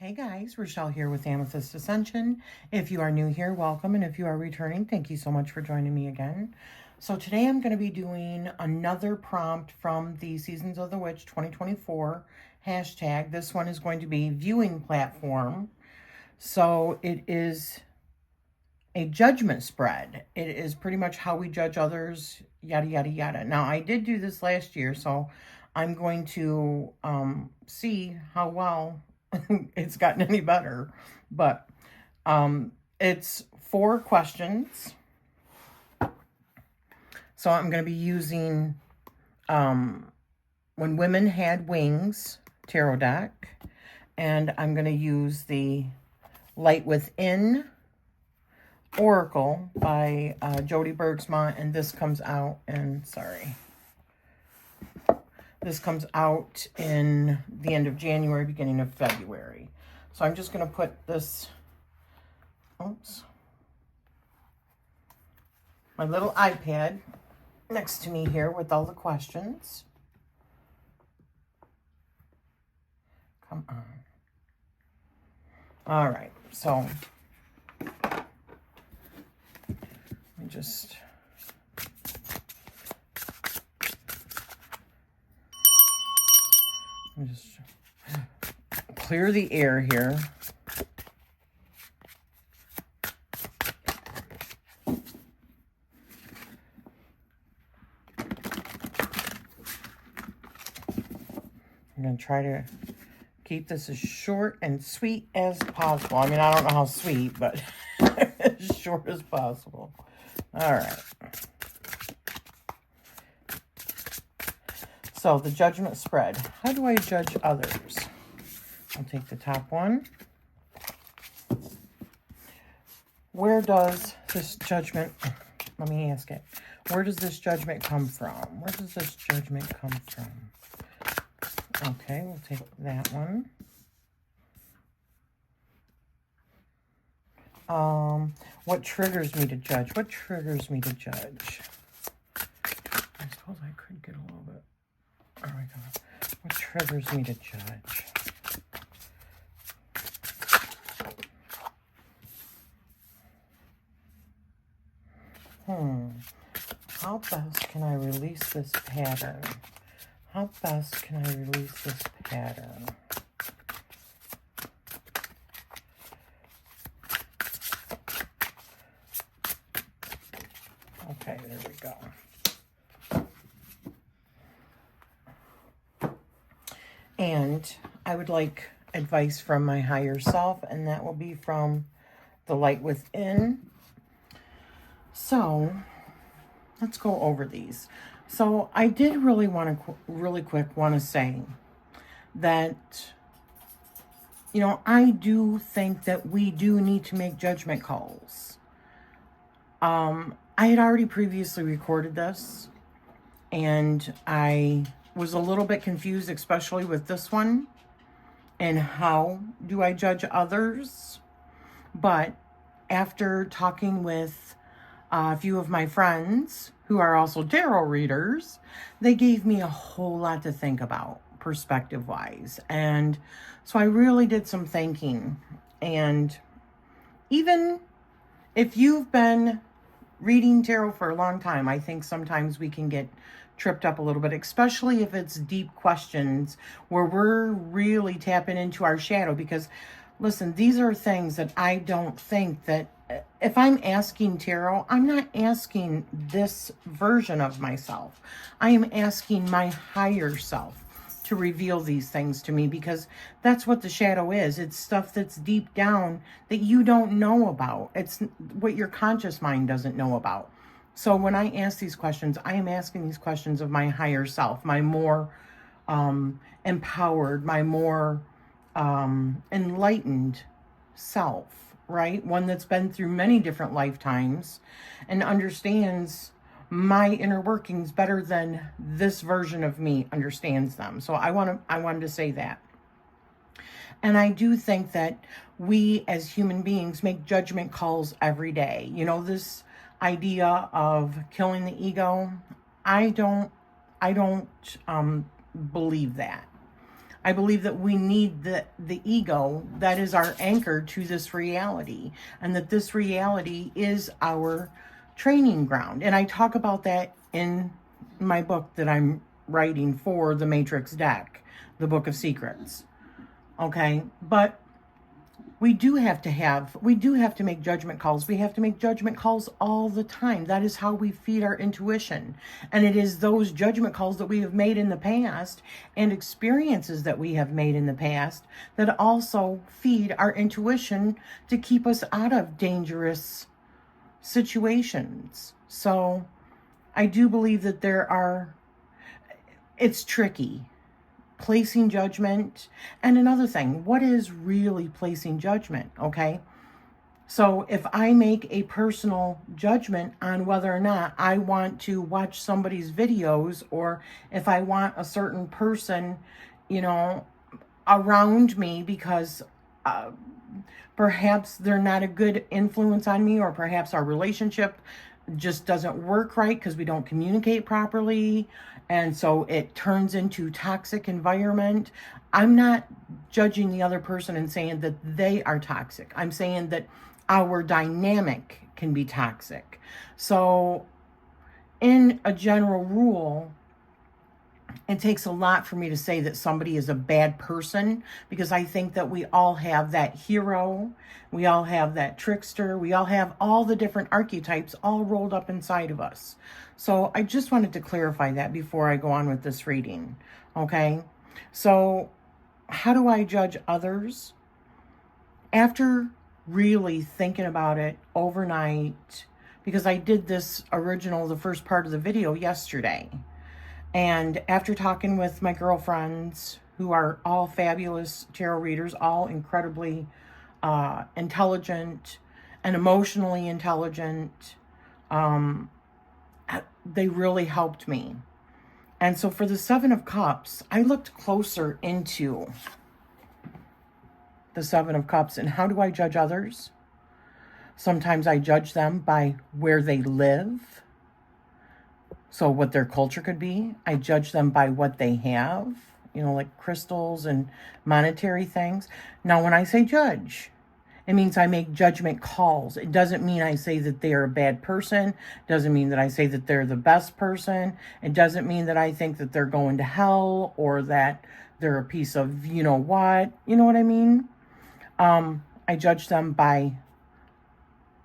Hey guys, Rachele here with Amethyst Ascension. If you are new here, welcome. And if you are returning, thank you so much for joining me again. So today I'm going to be doing another prompt from the Seasons of the Witch 2024 hashtag. This one is going to be viewing platform. So it is a judgment spread. It is pretty much how we judge others, yada, yada, yada. Now, I did do this last year, so I'm going to see how well it's gotten any better. But it's 4 questions. So I'm going to be using When Women Had Wings tarot deck. And I'm going to use the Light Within Oracle by Jody Bergsma. And this comes out in, this comes out in the end of January, beginning of February. So I'm just going to put this, my little iPad next to me here with all the questions. Come on. All right, so let me just clear the air here. I'm going to try to keep this as short and sweet as possible. I mean, I don't know how sweet, but as short as possible. All right. So the judgment spread. How do I judge others? I'll take the top one. Where does this judgment, let me ask it. Where does this judgment come from? Where does this judgment come from? Okay, we'll take that one. What triggers me to judge? What triggers me to judge? I suppose I could get a little bit. There we go. What triggers me to judge? How best can I release this pattern? How best can I release this pattern? Okay, there we go. And I would like advice from my higher self, and that will be from the Light Within. So let's go over these. So I did really quick want to say that, you know, I do think that we do need to make judgment calls. I had already previously recorded this, and I was a little bit confused, especially with this one, and how do I judge others. But after talking with a few of my friends who are also tarot readers, they gave me a whole lot to think about perspective-wise. And so I really did some thinking. And even if you've been reading tarot for a long time, I think sometimes we can get tripped up a little bit, especially if it's deep questions where we're really tapping into our shadow. Because listen, these are things that I don't think that if I'm asking tarot, I'm not asking this version of myself. I am asking my higher self to reveal these things to me, because that's what the shadow is. It's stuff that's deep down that you don't know about. It's what your conscious mind doesn't know about. So when I ask these questions, I am asking these questions of my higher self, my more empowered, my more enlightened self, right? One that's been through many different lifetimes and understands my inner workings better than this version of me understands them. So I wanted to say that. And I do think that we as human beings make judgment calls every day. You know, this idea of killing the ego, I don't believe that. I believe that we need the ego that is our anchor to this reality, and that this reality is our training ground. And I talk about that in my book that I'm writing for the Matrix deck, the Book of Secrets. Okay, but we do have to make judgment calls. We have to make judgment calls all the time. That is how we feed our intuition. And it is those judgment calls that we have made in the past and experiences that we have made in the past that also feed our intuition to keep us out of dangerous situations. So I do believe that it's tricky. Placing judgment. And another thing, what is really placing judgment? Okay. So if I make a personal judgment on whether or not I want to watch somebody's videos, or if I want a certain person, around me because perhaps they're not a good influence on me, or perhaps our relationship just doesn't work right because we don't communicate properly, and so it turns into toxic environment. I'm not judging the other person and saying that they are toxic. I'm saying that our dynamic can be toxic. So in a general rule, it takes a lot for me to say that somebody is a bad person, because I think that we all have that hero, we all have that trickster, we all have all the different archetypes all rolled up inside of us. So I just wanted to clarify that before I go on with this reading. Okay, so how do I judge others? After really thinking about it overnight, because I did the first part of the video yesterday. And after talking with my girlfriends, who are all fabulous tarot readers, all incredibly intelligent and emotionally intelligent, they really helped me. And so for the Seven of Cups, I looked closer into the Seven of Cups and how do I judge others? Sometimes I judge them by where they live. So what their culture could be. I judge them by what they have, like crystals and monetary things. Now, when I say judge, it means I make judgment calls. It doesn't mean I say that they are a bad person. It doesn't mean that I say that they're the best person. It doesn't mean that I think that they're going to hell or that they're a piece of what. You know what I mean? I judge them by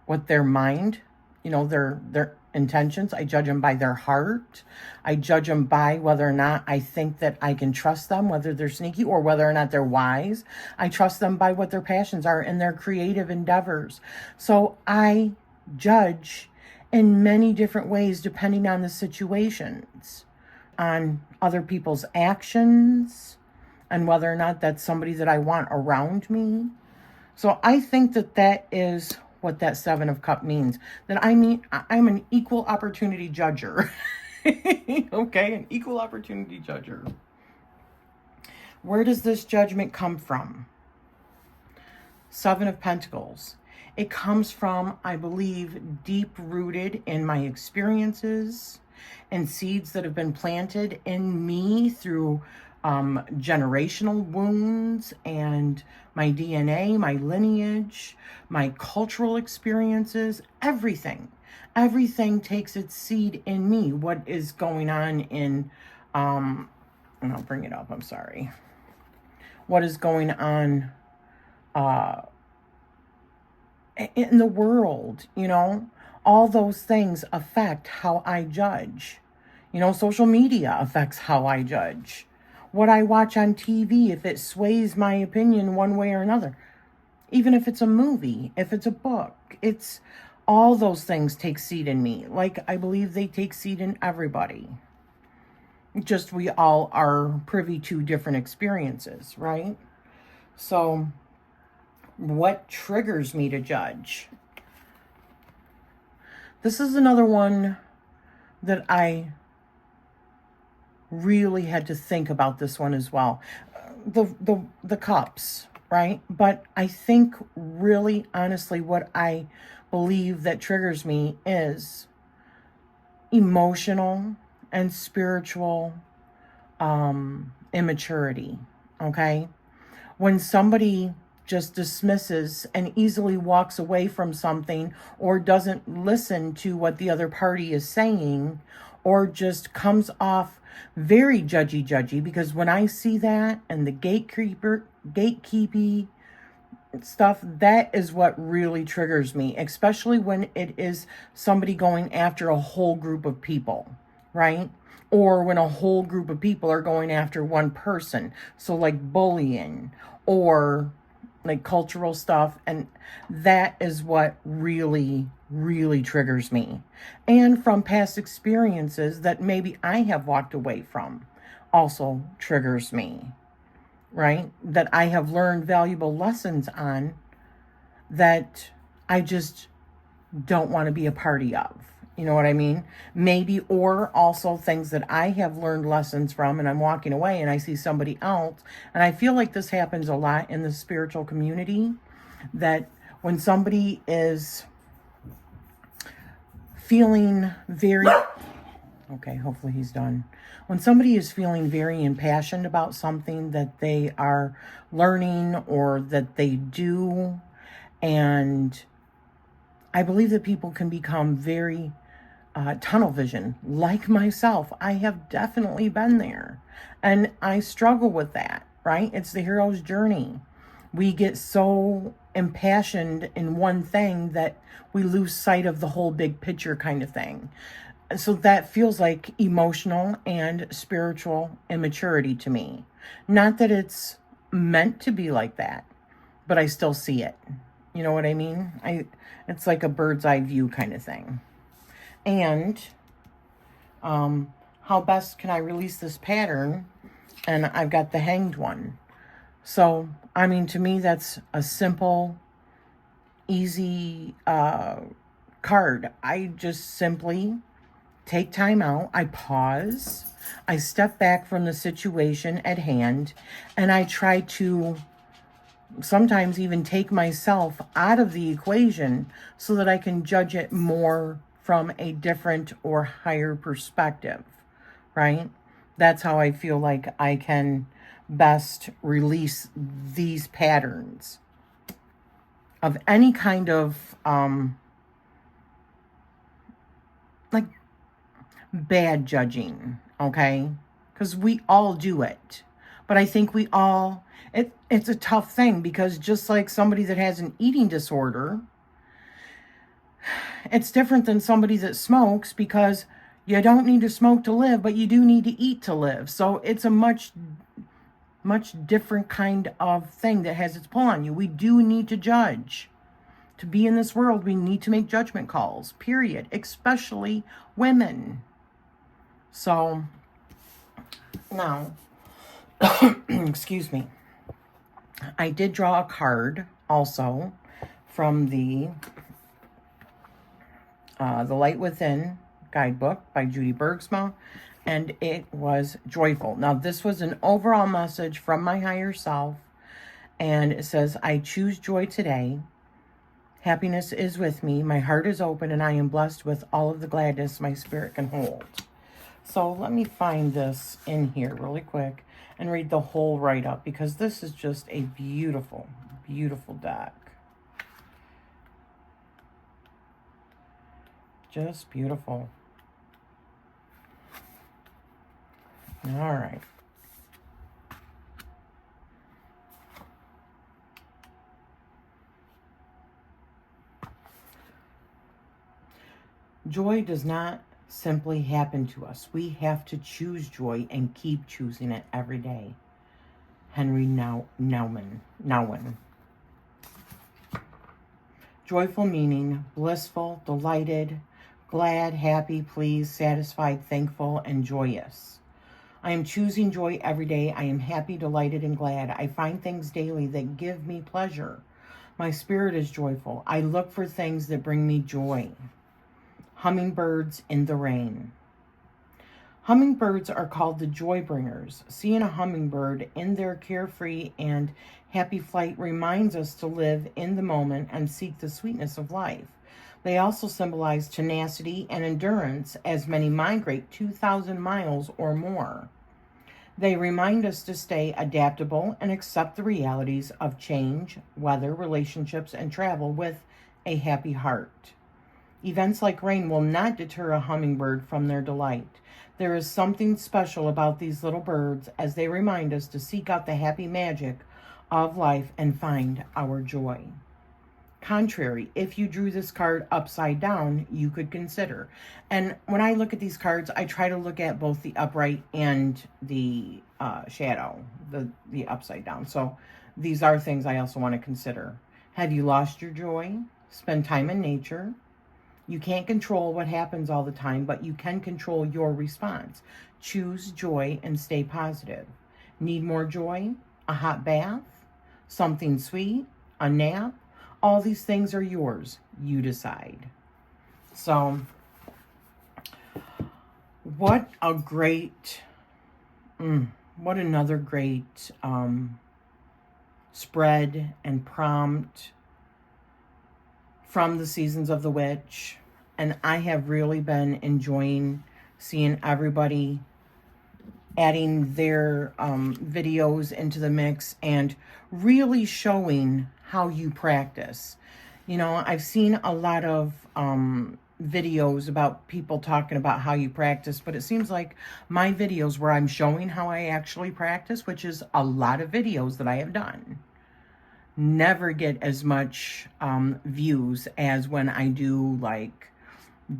what their mind, their intentions. I judge them by their heart. I judge them by whether or not I think that I can trust them, whether they're sneaky or whether or not they're wise. I trust them by what their passions are and their creative endeavors. So I judge in many different ways depending on the situations, on other people's actions, and whether or not that's somebody that I want around me. So I think that is what that Seven of Cups means. That I'm an equal opportunity judger. Okay, an equal opportunity judger. Where does this judgment come from? Seven of Pentacles. It comes from, I believe, deep-rooted in my experiences and seeds that have been planted in me through generational wounds and my DNA, my lineage, my cultural experiences, everything. Everything takes its seed in me. What is going on in, and I'll bring it up, I'm sorry. What is going on in the world, all those things affect how I judge. Social media affects how I judge. What I watch on TV, if it sways my opinion one way or another. Even if it's a movie, if it's a book, it's all those things take seed in me. Like I believe they take seed in everybody. Just we all are privy to different experiences, right? So what triggers me to judge? This is another one that I really had to think about this one as well. The cups, right? But I think really honestly what I believe that triggers me is emotional and spiritual immaturity. okay? When somebody just dismisses and easily walks away from something, or doesn't listen to what the other party is saying, or just comes off very judgy, because when I see that and the gatekeeping stuff, that is what really triggers me, especially when it is somebody going after a whole group of people, right? Or when a whole group of people are going after one person. So like bullying or like cultural stuff. And that is what really, really triggers me. And from past experiences that maybe I have walked away from also triggers me, right? That I have learned valuable lessons on that I just don't want to be a party of. You know what I mean? Maybe, or also things that I have learned lessons from and I'm walking away and I see somebody else. And I feel like this happens a lot in the spiritual community, that when somebody is feeling very, okay, hopefully he's done. When somebody is feeling very impassioned about something that they are learning or that they do, and I believe that people can become very tunnel vision, like myself. I have definitely been there, and I struggle with that, right? It's the hero's journey. We get so impassioned in one thing that we lose sight of the whole big picture kind of thing. So that feels like emotional and spiritual immaturity to me. Not that it's meant to be like that, but I still see it. You know what I mean? It's like a bird's eye view kind of thing. And how best can I release this pattern? And I've got the Hanged one. So, I mean, to me, that's a simple, easy card. I just simply take time out. I pause. I step back from the situation at hand. And I try to sometimes even take myself out of the equation so that I can judge it more from a different or higher perspective, right? That's how I feel like I can best release these patterns of any kind of like bad judging, okay? Because we all do it. But I think we all, it's a tough thing, because just like somebody that has an eating disorder, it's different than somebody that smokes, because you don't need to smoke to live, but you do need to eat to live. So it's a much different kind of thing that has its pull on you. We do need to judge. To be in this world, we need to make judgment calls, period, especially women. So now, excuse me, I did draw a card also from the Light Within guidebook by Judy Bergsma, and it was joyful. Now, this was an overall message from my higher self, and it says, I choose joy today. Happiness is with me. My heart is open, and I am blessed with all of the gladness my spirit can hold. So let me find this in here really quick and read the whole write-up, because this is just a beautiful, beautiful deck. Just beautiful. All right. Joy does not simply happen to us. We have to choose joy and keep choosing it every day. Henry Nouwen. Joyful meaning, blissful, delighted, glad, happy, pleased, satisfied, thankful, and joyous. I am choosing joy every day. I am happy, delighted, and glad. I find things daily that give me pleasure. My spirit is joyful. I look for things that bring me joy. Hummingbirds in the rain. Hummingbirds are called the joy bringers. Seeing a hummingbird in their carefree and happy flight reminds us to live in the moment and seek the sweetness of life. They also symbolize tenacity and endurance, as many migrate 2,000 miles or more. They remind us to stay adaptable and accept the realities of change, weather, relationships, and travel with a happy heart. Events like rain will not deter a hummingbird from their delight. There is something special about these little birds as they remind us to seek out the happy magic of life and find our joy. Contrary, if you drew this card upside down, you could consider. And when I look at these cards, I try to look at both the upright and the shadow, the upside down. So these are things I also want to consider. Have you lost your joy? Spend time in nature. You can't control what happens all the time, but you can control your response. Choose joy and stay positive. Need more joy? A hot bath? Something sweet? A nap? All these things are yours. You decide. So, what a great, what another great spread and prompt from the Seasons of the Witch. And I have really been enjoying seeing everybody adding their videos into the mix and really showing how you practice. You know, I've seen a lot of videos about people talking about how you practice, but it seems like my videos where I'm showing how I actually practice, which is a lot of videos that I have done, never get as much views as when I do like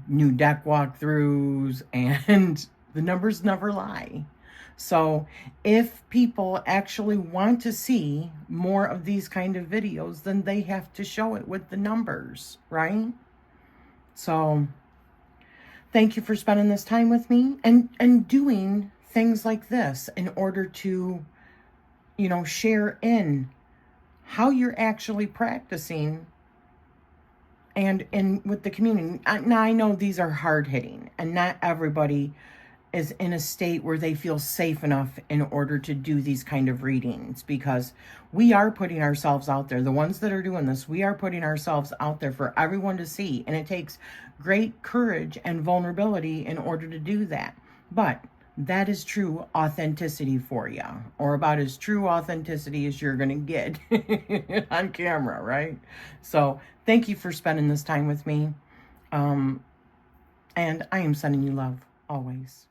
new deck walkthroughs, and the numbers never lie. So if people actually want to see more of these kind of videos, then they have to show it with the numbers, right? So thank you for spending this time with me and doing things like this in order to, you know, share in how you're actually practicing and with the community. Now, I know these are hard-hitting, and not everybody is in a state where they feel safe enough in order to do these kind of readings, because we are putting ourselves out there. The ones that are doing this, we are putting ourselves out there for everyone to see, and it takes great courage and vulnerability in order to do that. But that is true authenticity for you, or about as true authenticity as you're going to get on camera, right? So thank you for spending this time with me. And I am sending you love always.